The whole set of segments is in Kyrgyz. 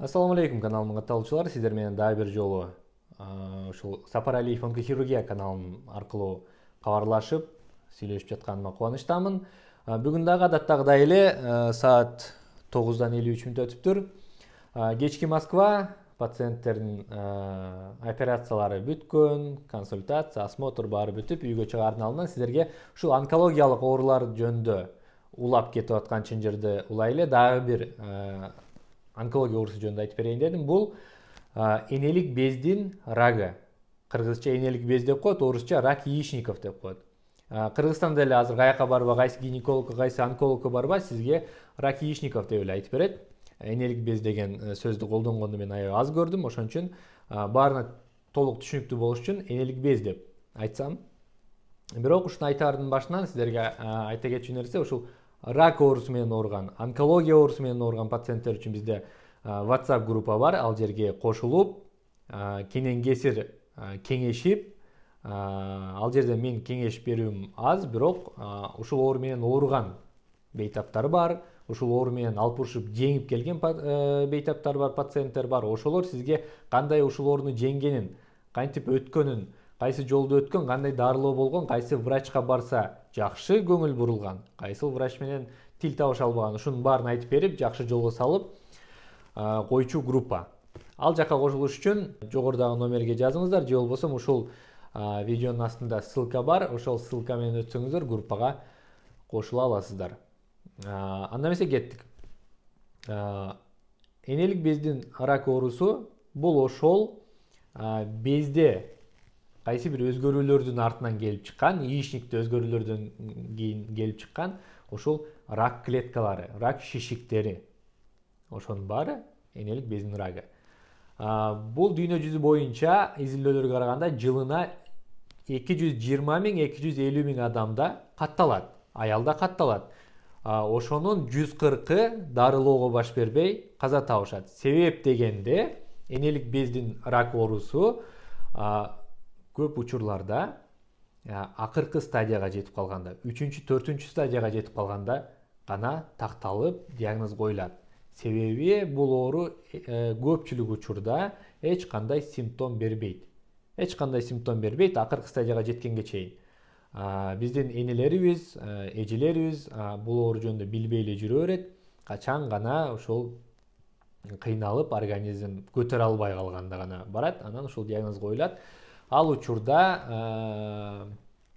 Ассаламу алейкум каналымдын катталуучулары, сиздер менен дагы бир жолу ушул Сапар Алиев онкохирургия каналым аркылуу кабарлашып сүйлөшүп жатканыма кубанычтамын. Бүгүн дагы адаттагыдай эле саат 9:53 өтүптүр. Кечки Москва, пациенттердин операциялары бүткөн, консультация, осмотр баары бүтүп, үйгө чыгаардын алдынан сиздерге ушул онкологиялык оорулар жөнүндө улап кетип аткан чынжырды улай эле дагы бир онкология оорусу жөнүндө айтып берейин дедим. Бул энелик бездин рагы. Кыргызча энелик без деп коет, орусча рак яичников деп коет. Кыргызстанда эле азыр каяка барба, кайсы гинекологко, кайсы онкологко барба, сизге рак яичников деп эле айтып берет. Энелик без деген сөздү колдонгонду мен аябай аз көрдүм, ошон үчүн баарына толук түшүнүктүү болуш үчүн энелик без деп айтсам. Бирок ушуну айтаардын башынан сиздерге айта кетчү нерсе, ушул рак оорусу менен ооруган, онкология оорусу менен ооруган пациенттер үчүн бизде WhatsApp группа бар. Ал жерге кошулуп, кенен кесир кеңешип, ал жерде мен кеңеш берүүм аз, бирок ушул оору менен ооруган бейтаптар бар, ушул оору менен алпушуп жеңип келген бейтаптар бар, пациенттер бар. Ошолор сизге кандай ушул ооруну жеңгенин, кантип өткөнүн, кайсы жолду өткөн, кандай дарылоо болгон, кайсы врачка барса жакшы көңүл бурулган, кайсы врач менен тил табыша албаган, ушунун баарын айтып берип, жакшы жолго салып койчу группа. Ал жака кошулуш үчүн жогорудагы номерге жазыңыздар, же болбосо ушул видеонун астында ссылка бар, ошол ссылка менен өтсөңүздөр группага кошула аласыздар. Анда эмесе кеттик. Энелик бездин рак оорусу бул ошол безде кайсы бир өзгөрүүлөрдүн артынан келип чыккан, яичникте өзгөрүүлөрдөн кийин келип чыккан ошол рак клеткалары, рак шишиктери. Ошонун баары энелик бездин рагы. Бул дүйнө жүзү боюнча изилдөөлөргө караганда жылына 220 000-250 000 адамда катталат, аялда катталат. Ошонун 140-ы дарылоого баш бербей каза табышат. Себеп дегенде энелик бездин рак оорусу көп учурларда акыркы стадияга жетип калганда, 3-4 стадияга жетип калганда гана такталып диагноз коюлат. Себеби бул оору көпчүлүк учурда эч кандай симптом бербейт. Акыркы стадияга жеткенге чейин. Биздин энелерибиз, эжелерибиз бул оору жөнүндө билбей эле жүрө берет. Качан гана ошол кыйналып организм көтөрө албай калганда гана барат, анан ушул диагноз коюлат. Ал учурда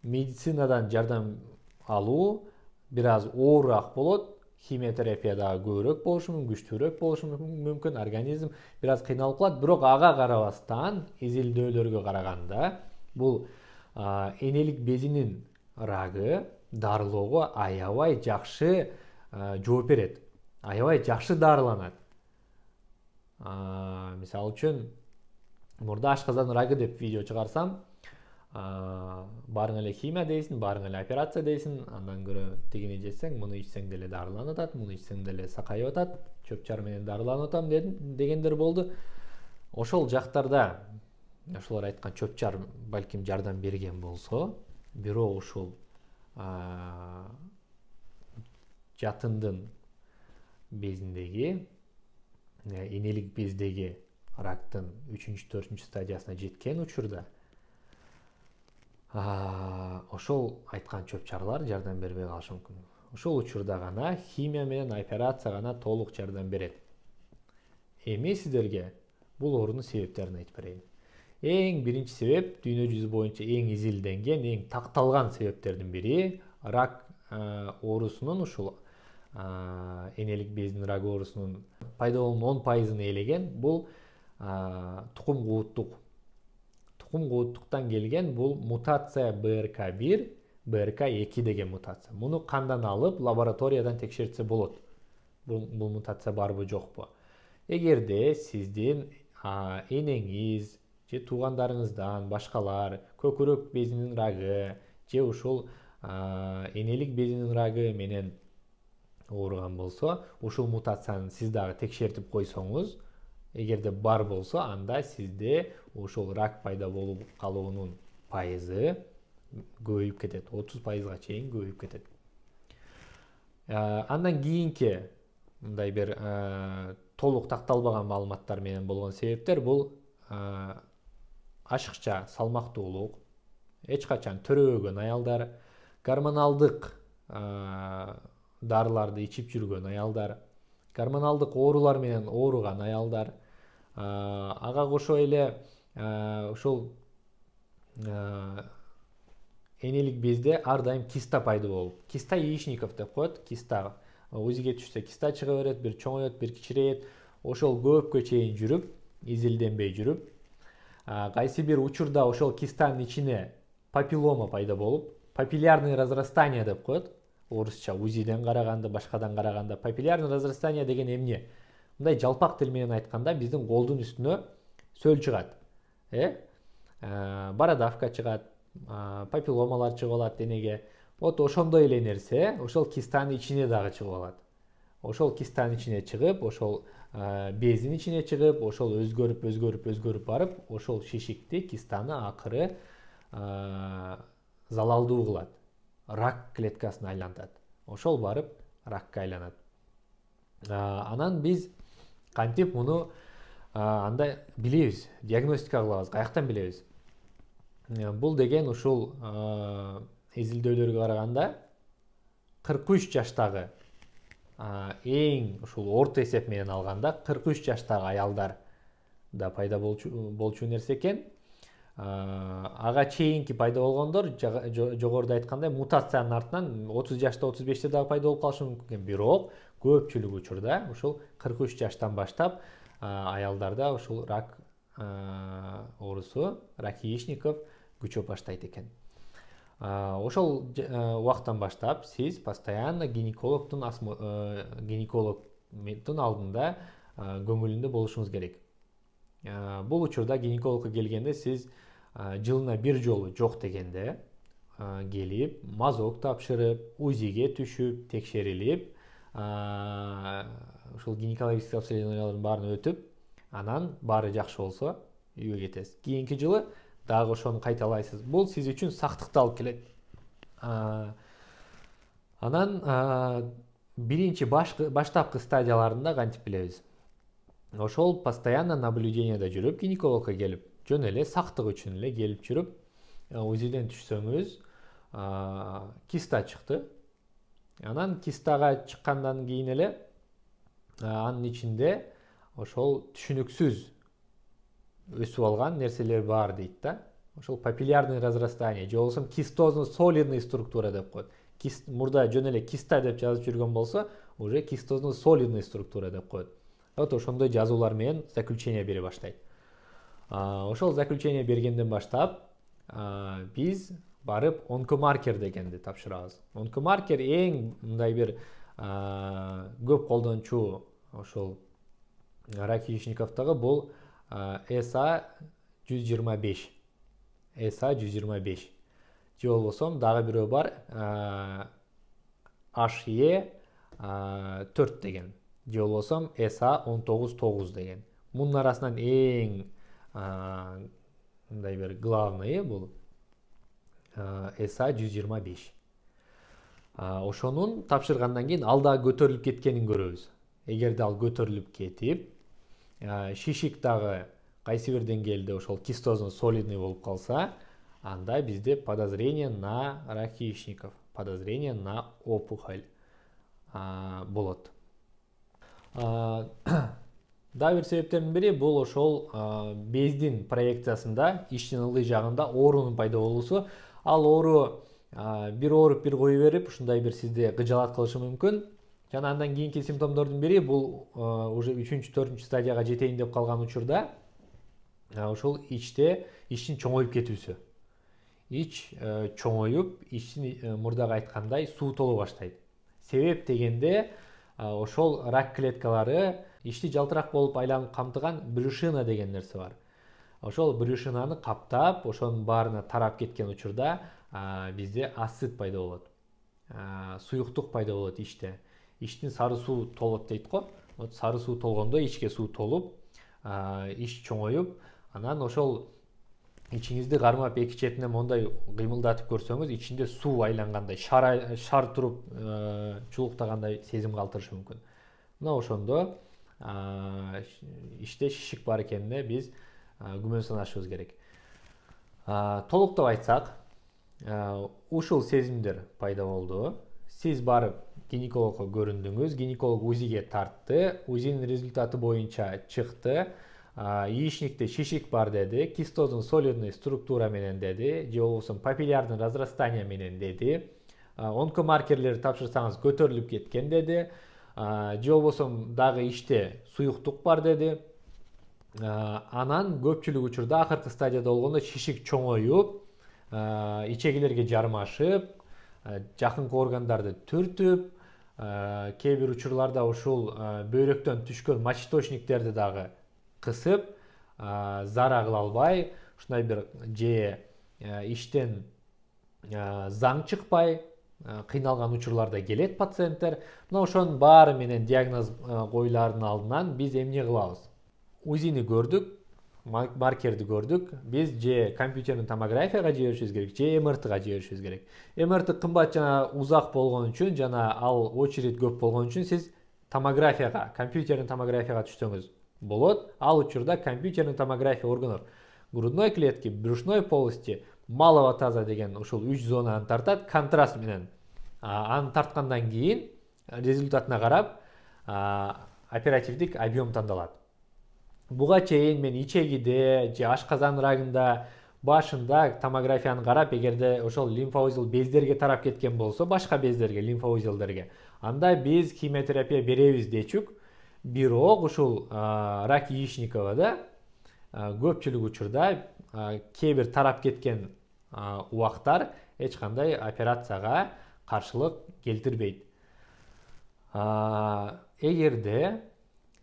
медицинадан жардам алуу бир аз оорураак болот. Химиотерапия дагы көбүрөөк болушу мүмкүн, күчтүүрөөк болушу мүмкүн, организм бир аз кыйналып калат. Бирок ага карабастан изилдөөлөргө караганда бул энелик безинин рагы дарылоого аябай жакшы жооп берет. Аябай жакшы дарыланат. Мисалы үчүн мурда ашказан рагы деп видео чыгарсам, баарың эле химия дейсиң, баарың эле операция дейсиң, андан көрө тигини жесең, муну ичсең деле дарыланып атат, муну ичсең деле сакайып атат, чөп-чар менен дарыланып атам дегендер болду. Ошол жактарда ошолор айткан чөп-чар балким жардам берген болсо, бирок ушул жатындын безиндеги, энелик бездеги рактын 3-4 стадиясына жеткен учурда ошол айткан чөп-чарлар жардам бербей калышы мүмкүн. Ошол учурда гана химия менен операция гана толук жардам берет. Эми сиздерге бул оорунун себептерин айтып берейин. Эң биринчи себеп, дүйнө жүзү боюнча эң изилденген, эң такталган себептердин бири рак оорусунун, ушул энелик бездин рак оорусунун пайда болуунун 10%-ын ээлеген бул тукум кууттук. Тукум кууттуктан келген бул мутация БРК1, БРК2 деген мутация. Муну кандан алып, лабораториядан текшертсе болот. Бул мутация барбы жокпу? Эгерде сиздин энеңиз же туугандарыңыздан башкалар көкүрөк безинин рагы же ушул энелик безинин рагы менен ооруган болсо, ушул мутацияны сиз дагы текшертип койсоңуз, эгерде бар болсо, анда сизде ушул рак пайда болуп калуунун пайызы көбөйүп кетет, 30%-га чейин көбөйүп кетет. Андан кийинки мындай бир толук такталбаган маалыматтар менен болгон себептер бул ашыкча салмактуулук, эч качан төрөбөгөн аялдар, гормоналдык дарыларды ичип жүргөн аялдар, гормоналдык оорулар менен ооруган аялдар, ага кошо эле ошол энелик безде ар дайым киста пайда болуп, киста яичников деп коет. Киста УЗИге түшсө киста чыга берет, бир чоңоет, бир кичирейет. Ошол көпкө чейин жүрүп, изилденбей жүрүп, кайсы бир учурда ошол кистанын ичине папиллома пайда болуп, папиллярный разрастание деп коет. Орусча УЗИден караганда, башкадан караганда папиллярный разрастание деген эмне? Мындай жалпак тил менен айтканда биздин колдун үстүнө сөл чыгат. Бородавка чыгат, папилломалар чыгып алат денеге. Вот ошондой эле нерсе ошол кистанын ичине дагы чыгып алат. Ошол кистанын ичине чыгып, ошол бездин ичине чыгып, ошол өзгөрүп барып, ошол шишикти, кистаны акыры залалдуу кылат. Рак клеткасына айлантат. Ошол барып ракка айланат. Анан биз кантип муну андай билебиз, диагностика кылабыз, каяктан билебиз? Бул деген ушул изилдөөлөргө караганда 43 жаштагы эң ушул орто эсеп менен алганда 43 жаштагы аялдар да пайда болчу нерсе экен. Ага чейинки пайда болгондор жогоруда айткандай мутациянын артынан 30 жашта 35-те дагы пайда болуп калышы мүмкүн. Бирок көпчүлүк учурда ушул 43 жаштан баштап аялдарда ушул рак оорусу, рак яичников күчөп баштайт экен. Ошол убактан баштап сиз постоянно гинекологдун алдында көңүлүндө болушуңуз керек. Бул учурда гинекологко келгенде сиз жылына бир жолу жок дегенде келип, мазок тапшырып, УЗИге түшүп, текшерилип, ушул гинекологический обследованиялардын баарын өтүп, анан баары жакшы болсо үйгө кетесиз. Кийинки жылы дагы ошону кайталайсыз. Бул сиз үчүн сактыкты алып келет. Анан биринчи баштапкы стадияларында кантип билебиз? Ошол постоянно наблюдениеде жүрүп, гинекологко келип, жөн эле сактык үчүн эле келип жүрүп, УЗИден түшсөңүз, киста чыкты. Анан кистага чыккандан кийин эле анын ичинде ошол түшүнүксүз өсүп алган нерселер бар дейт да. Ошол папиллярный разрастание, же болбосо кистозно-солидный структура деп коет. Мурда жөн эле киста деп жазып жүргөн болсо, уже кистозно-солидный структура деп коет. Вот ошондой жазуулар менен заключение бере баштайт. Ошол заключение бергенден баштап биз барып онкомаркер дегенди тапшырабыз. Онкомаркер эң мындай бир көп колдончу ошол рак яичниковдогу бул ESA 125. ESA 125. Же болбосо дагы бирөө бар HE4 деген. Же болбосо ESA 199 деген. Мунун арасынан эң мындай бир главный бул ESA 125. Ошонун тапшыргандан кийин ал дагы көтөрүлүп кеткенин көрөбүз. Эгерде ал көтөрүлүп кетип, шишик дагы кайсы бир деңгээлде ошол кистозно-солидный болуп калса, анда бизде подозрение на рак яичников, подозрение на опухоль болот. Дагы бир себептердин бири бул ошол бездин проекциясында иштин ылдый жагында оорунун пайда болуусу. Ал оору бир ооруп бир кое берип, ушундай бир сизде кыжалат кылышы мүмкүн. Жана андан кийинки симптомдордун бири бул уже 3-4 стадияга жетейин деп калган учурда ошол иштин чоңоюп кетүүсү. Ич чоңоюп, иштин мурдагы айткандай суу толо баштайт. Себеп дегенде ошол рак клеткалары ичти жалтырак болуп айланып камтыган брюшина деген нерсе бар. Ошол брюшинаны каптап, ошонун баарына тарап кеткен учурда бизде ацит пайда болот. Суюктук пайда болот ичте. Иштин сары суу толот дейт го. Вот сары суу толгондо ичке суу толуп, ич чоңоюп, анан ошол ичиңизди кармап эки четине мондай кыймылдатып көрсөңүз, ичинде суу айлангандай, шар туруп чулуктагандай сезим калтырышы мүмкүн. Мына ошондо иште шишик бар экенине биз күмөн санашыбыз керек. Толуктап айтсак, ушул сезимдер пайда болду. Сиз барып гинекологко көрүндүңүз, гинеколог УЗИге тартты, УЗИнин результаты боюнча чыкты, яичникте шишик бар деди, кистоздун солидный структура менен деди, же болбосо папиллярдын разрастание менен деди, онкомаркерлерди тапшырсаңыз көтөрүлүп кеткен деди, же болбосо дагы иште суюктук бар деди. Анан көпчүлүк учурда акыркы стадияда болгондо шишик чоңоюп, ичегилерге жармашып, жакынкы органдарды түртүп, кээ бир учурларда ушул бөйрөктөн түшкөн мочеточниктерди дагы кысып, зара кыла албай, ушундай бир же иштен заң чыкпай кыйналган учурларда келет пациенттер. Мына ошонун баары менен диагноз коюлаардын алдынан биз эмне кылабыз? УЗИни көрдүк, маркерди көрдүк, биз же компьютердин томографияга жиберишибиз керек, же МРТга жиберишибиз керек. МРТ кымбат жана узак болгон үчүн, жана ал очередь көп болгон үчүн сиз томографияга, компьютердин томографияга түшсөңүз болот. Ал учурда компьютердин томография органдар грудной клетки, брюшной полости, малого таза деген ушул 3 зонаны тартат контраст менен. Аны тарткандан кийин результатына карап оперативдик объем тандалат. Буга чейин мен ичегиде же ашказан рагында башында томографияны карап, эгерде ошол лимфоузел бездерге тарап кеткен болсо, башка бездерге, лимфоузелдерге, анда биз химиотерапия беребиз дечүк. Бирок ушул рак яичниковада көпчүлүк учурда кээ бир тарап кеткен убактар эч кандай операцияга каршылык келтирбейт. Эгерде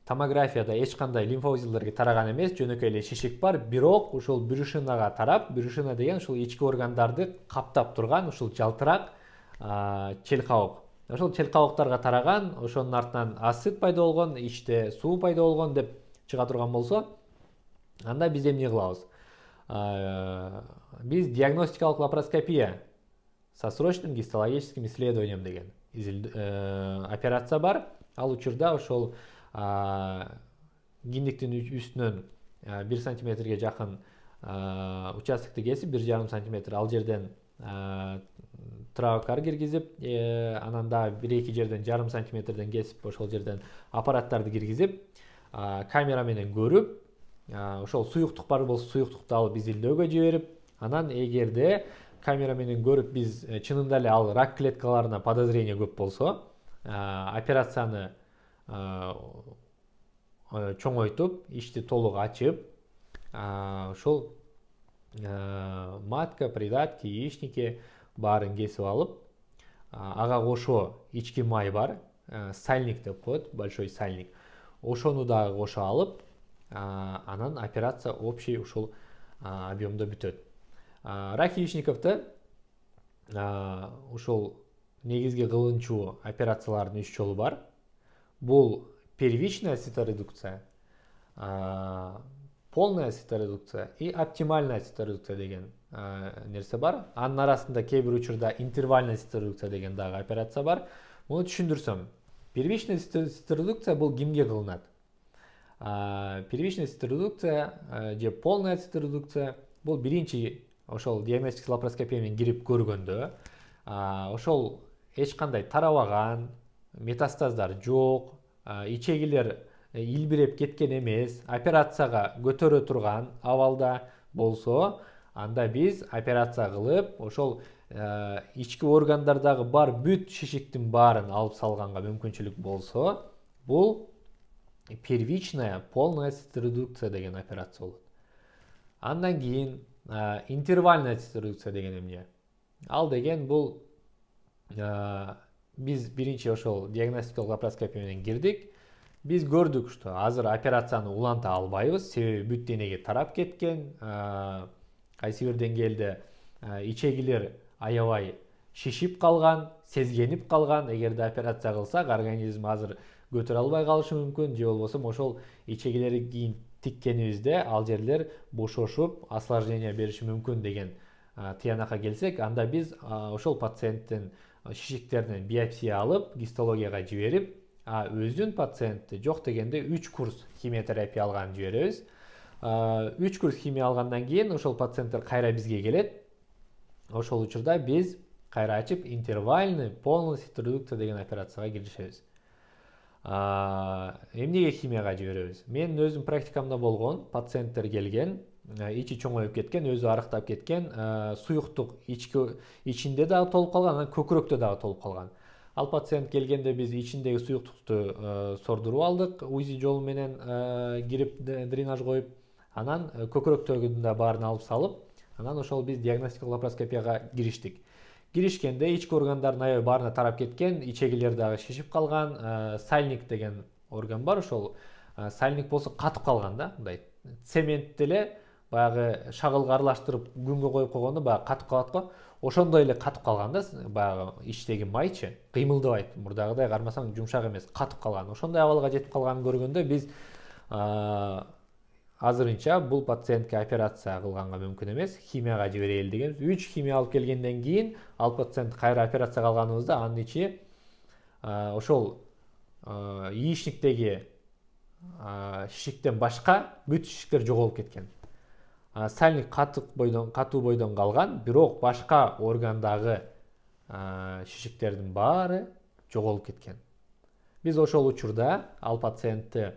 томографияда эч кандай лимфоузелдерге тараган эмес, жөнөкөй эле шишик бар, бирок ушул брюшинага тарап, брюшина деген ушул ички органдарды каптап турган ушул жалтырак челкабак. Ошол челкабактарга тараган, ошонун артынан асцит пайда болгон, ичте суу пайда болгон деп чыга турган болсо, анда биз эмне кылабыз? Биз диагностикалык лапароскопия со срочным гистологическим исследованием деген операция бар. Ал учурда ошол киндиктин үстүнөн 1 сантиметрге жакын участокты кесип, 1,5 сантиметр ал жерден травкар киргизип, анан да 1-2 жерден 1,5 сантиметрден кесип, ошол жерден аппараттарды киргизип, камера менен көрүп, ошол суюктук бар болсо суюктукту алып изилдөөгө жиберип, анан эгерде камера менен көрүп биз чынында эле ал рак клеткаларына подозрение көп болсо, операцияны чоңойтуп, ичти толук ачып, ошол матка, придатки, яичники баарын кесип алып, ага кошо ички май бар, сальник деп коет, большой сальник. Ошону дагы кошо алып, анан операция общий ушул объемдо бүтөт. Рак яичниковдо ушул негизги кылынчу операциялардын 3 жолу бар. Бул первичная циторедукция, полная циторедукция и оптимальная циторедукция деген нерсе бар. Анын арасында кээ бир учурда интервальная циторедукция деген дагы операция бар. Муну түшүндүрсөм, первичная циторедукция бул кимге кылынат? Первичная циторедукция же полная циторедукция бул биринчи ошол диагностикалык лапароскопия менен кирип көргөндө, ошол эч кандай тарабаган, метастаздар жок, ичегилер илбиреп кеткен эмес, операцияга көтөрө турган абалда болсо, анда биз операция кылып, ошол ички органдардагы бар бүт шишиктин баарын алып салганга мүмкүнчүлүк болсо, бул первичная полная циторедукция деген операция болот. Андан кийин интервальная циторедукция деген эмне? Ал деген бул биз биринчи ошол диагностикалык лапароскопия менен кирдик. Биз көрдүк, что азыр операцияны уланта албайбыз, себеби бүт денеге тарап кеткен, кайсы бир деңгээлде ичегилер аябай шишип калган, сезгенип калган. Эгерде операция кылсак, организм азыр көтөрө албай калышы мүмкүн, же болбосо ошол ичегилерди кийин тиккенибизде ал жерлер бошошуп, осложнение бериши мүмкүн деген тыянакка келсек, анда биз ошол пациенттин шишиктеринен биопсия алып, гистологияга жиберип, өзүн пациентти жок дегенде 3 курс химиотерапия алганын жиберебиз. 3 курс химия алгандан кийин ошол пациенттер кайра бизге келет. Ошол учурда биз кайра ачып интервальный полный циторедукция деген операцияга киришебиз. Эмнеге химияга жиберебиз? Мен өзүм практикамда болгон пациенттер келген, ичи чоңоюп кеткен, өзү арыктап кеткен, суюктук ичинде дагы толуп калган, анан көкүрөктө дагы толуп калган. Ал пациент келгенде биз ичиндеги суюктукту сордуруп алдык, УЗИ жолу менен кирип дренаж коюп, анан көкүрөктөгүнүн да баарын алып салып, анан ошол биз диагностикалык лапароскопияга кириштик. Киришкенде ички органдардын аябай баарына тарап кеткен, ичегилер дагы шишип калган, сальник деген орган бар, ошол сальник болсо катып калган да, мындай цемент деле баягы шагылга аралаштырып күнгө коюп койгондо баягы катып калат го. Ошондой эле катып калган да, баягы ичтеги майчы кыймылдабайт, мурдагыдай кармасаң жумшак эмес, катып калган. Ошондой абалга жетип калганын көргөндө биз азырынча бул пациентке операция кылганга мүмкүн эмес, химияга жиберели деген. 3 химия алып келгенден кийин ал пациент кайра операция кылганыбызда анын ичи ошол яичниктеги шишиктен башка бүт шишиктер жоголуп кеткен. Сальник катуу бойдон калган, бирок башка органдагы шишиктердин баары жоголуп кеткен. Биз ошол учурда ал пациентти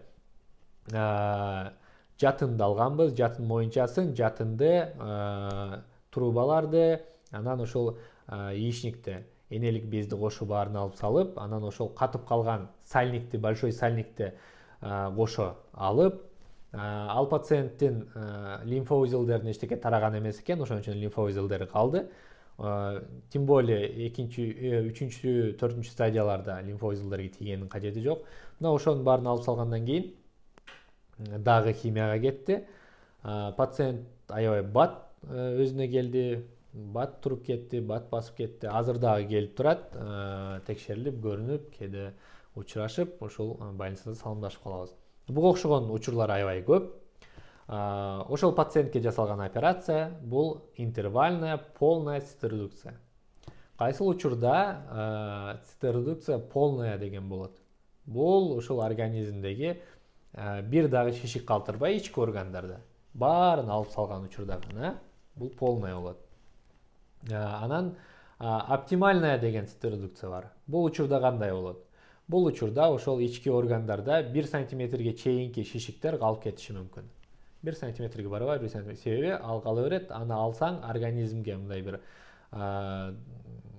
жатынды алганбыз, жатын моюнчасын, жатынды, трубаларды, анан ошол яичникти, энелик безди кошо баарын алып салып, анан ошол катып калган сальникти, большой сальникти кошо алып, ал пациенттин лимфоузелдерине эчтеке тараган эмес экен, ошон үчүн лимфоузелдери калды. Тем более 3-4 стадияларда лимфоузелдерге тийгенин кажети жок. Мына ошонун баарын алып салгандан кийин дагы химияга кетти. Пациент аябай бат өзүнө келди, бат туруп кетти, бат басып кетти. Азыр дагы келип турат, текшерилип, көрүнүп, кээде учурашып, ошол больницада салымдашып калабыз. Буга окшогон учурлар аябай көп. Ошол пациентке жасалган операция бул интервальная полная циторедукция. Кайсыл учурда циторедукция полная деген болот? Бул ошол организмдеги бир дагы шишик калтырбай ички органдарда баарын алып салган учурда гана бул полная болот. Анан оптимальная деген циторедукция бар. Бул учурда кандай болот? Бул учурда ошол ички органдарда 1 сантиметрге чейинки шишиктер калып кетиши мүмкүн. 1 сантиметрге барбай, 1 сантиметр. Себеби ал кала берет, аны алсаң организмге мындай бир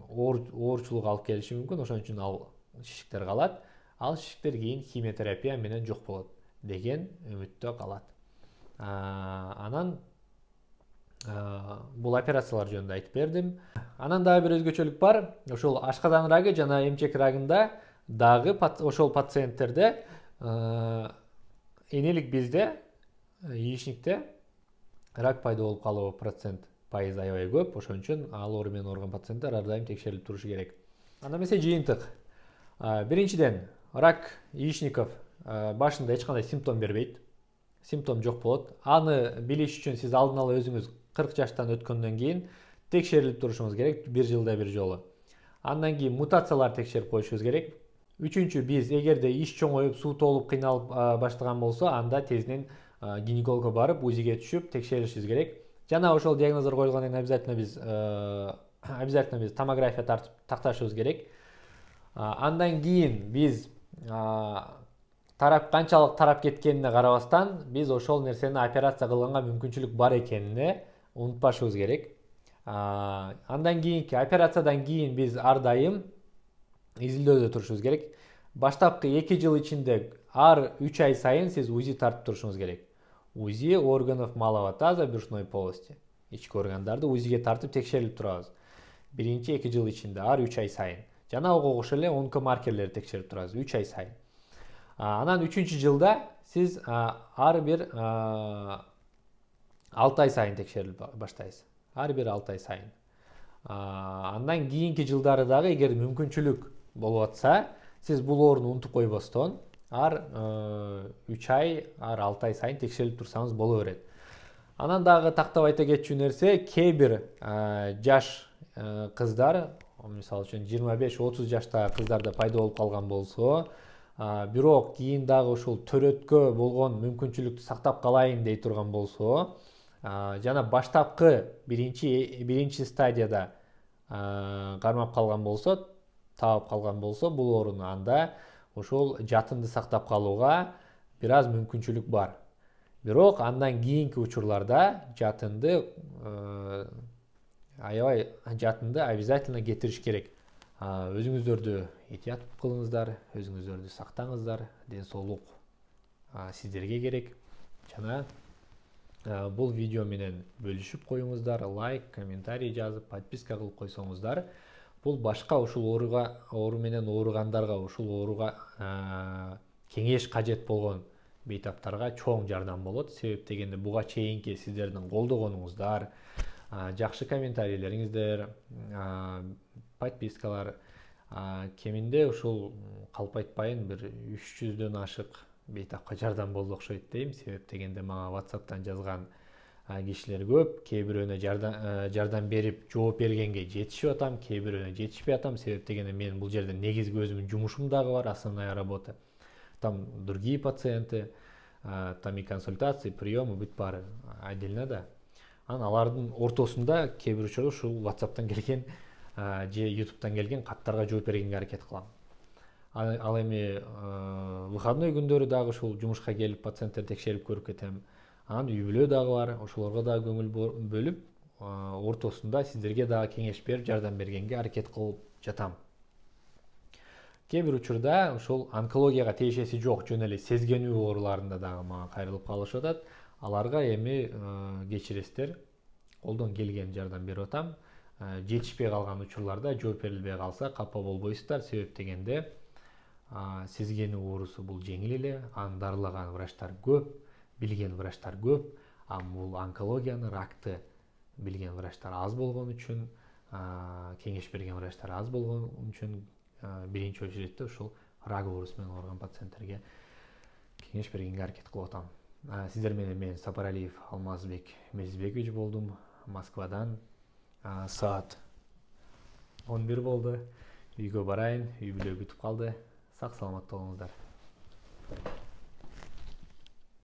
оорчулук алып келиши мүмкүн, ошон үчүн ал шишиктер калат. Ал шишиктер кийин химиотерапия менен жок болот деген үмүттө калат. Анан бул операциялар жөнүндө айтып бердим. Анан дагы бир өзгөчөлүк бар. Ошол ашкадан рагы жана эмчек рагында дагы ошол пациенттерде энелик безде, яичникте рак пайда болуп калуу пайыз аябай көп. Ошон үчүн ал оору менен ооруган пациенттер ар дайым текшерилип турушу керек. Анда эмесе жыйынтык. Биринчиден, рак яичников башында эч кандай симптом бербейт. Симптом жок болот. Аны билиш үчүн сиз алдын ала өзүңүз 40 жаштан өткөндөн кийин текшерилип турушуңуз керек, 1 жылда 1 жолу. Андан кийин мутациялар текшерип коюшубуз керек. Үчүнчү, биз эгерде иш чоңоюп, суу толуп кыйналып баштаган болсо, анда тезинен гинекологко барып, УЗИге түшүп текшеришибиз керек. Жана ошол диагноздор коюлгандан кийин обязательно биз томография такташыбыз керек. Андан кийин биз канчалык тарап кеткенине карабастан, биз ошол нерсени операция кылганга мүмкүнчүлүк бар экенине унутпашыбыз керек. Андан кийинки операциядан кийин биз ар дайым изилдөөдө турушубуз керек. Баштапкы 2 жыл ичинде ар 3 ай сайын сиз УЗИ тартып турушуңуз керек. УЗИ органов малого таза брюшной полости. Ички органдарды УЗИге тартып текшерилип турабыз. Биринчи 2 жыл ичинде ар 3 ай сайын. Жана ого окшош эле онкомаркерлерди текшерип турабыз 3 ай сайын. Анан 3-чү жылда сиз ар бир 6 ай сайын текшерилип баштайсыз. Ар бир 6 ай сайын. Андан кийинки жылдары дагы эгер мүмкүнчүлүк болуп атса, сиз бул ооруну унутуп койбостон ар 3 ай, ар 6 ай сайын текшерилип турсаңыз боло берет. Анан дагы тактап айта кетчү нерсе, кээ бир жаш кыздар, мисалы үчүн 25-30 жаштагы кыздарда пайда болуп калган болсо, бирок кийин дагы ушул төрөткө болгон мүмкүнчүлүктү сактап калайын дей турган болсо, жана баштапкы биринчи стадияда кармап калган болсо, таап калган болсо бул ооруну, анда ушул жатынды сактап калууга бир аз мүмкүнчүлүк бар. Бирок андан кийинки учурларда жатынды аябай обязательно кетириш керек. Өзүңүздөрдү этият кылыңыздар, өзүңүздөрдү сактаңыздар, ден соолук сиздерге керек. Жана бул видео менен бөлүшүп коюңуздар, лайк, комментарий жазып, подписка кылып койсоңуздар, бул башка ушул оору менен ооругандарга, ушул ооруга кеңеш кажет болгон бейтаптарга чоң жардам болот. Себеп дегенде буга чейинки сиздердин колдогонуңуздар, жакшы комментарийлериңиздер, подпискалар, кеминде ушул калп айтпайын бир 300дөн ашык бейтапка жардам болду окшойт дейм. Себеп дегенде мага WhatsApp'тан жазган кишилер көп. Кээ бирөөнө жардам берип жооп бергенге жетишип атам, кээ бирөөнө жетишпей атам. Себеп дегенде менин бул жерде негизги өзүмдүн жумушум дагы бар, основная работа. Там другие пациенты, там и консультации, приемы бүт баары отдельно да. Алардын ортосунда кээ бир учурда ушул WhatsApp'тан келген же YouTube'тан келген каттарга жооп бергенге аракет кылам. Ал эми выходной күндөрү дагы ушул жумушка келип пациенттер текшерип көрүп кетем. Анан үй бүлө дагы бар, ошолорго дагы көңүл бөлүп, ортосунда сиздерге дагы кеңеш берип, жардам бергенге аракет кылып жатам. Кээ бир учурда ушул онкологияга тиешеси жок, жөн эле сезгенүү ооруларында дагы мага кайрылып калышып атат. Аларга эми кечиресиздер, колдон келген жардам берип атам. Жетишпей калган учурларда, жооп берилбей калса капа болбойсуздар. Себеп дегенде сезгенүү оорусу бул жеңил эле, аны дарылаган врачтар көп, билген врачтар көп. Бул онкологияны, ракты билген врачтар аз болгон үчүн, кеңеш берген врачтар аз болгон үчүн биринчи очередте ушул рак оорусу менен ооруган пациенттерге кеңеш бергенге аракет кылып атам. Сиздер менен мен Сапаралиев Алмазбек Мелисбекович болдум. Москвадан саат 11 болду. Үйгө барайын, үй бүлө күтүп калды. Сак саламатта болуңуздар.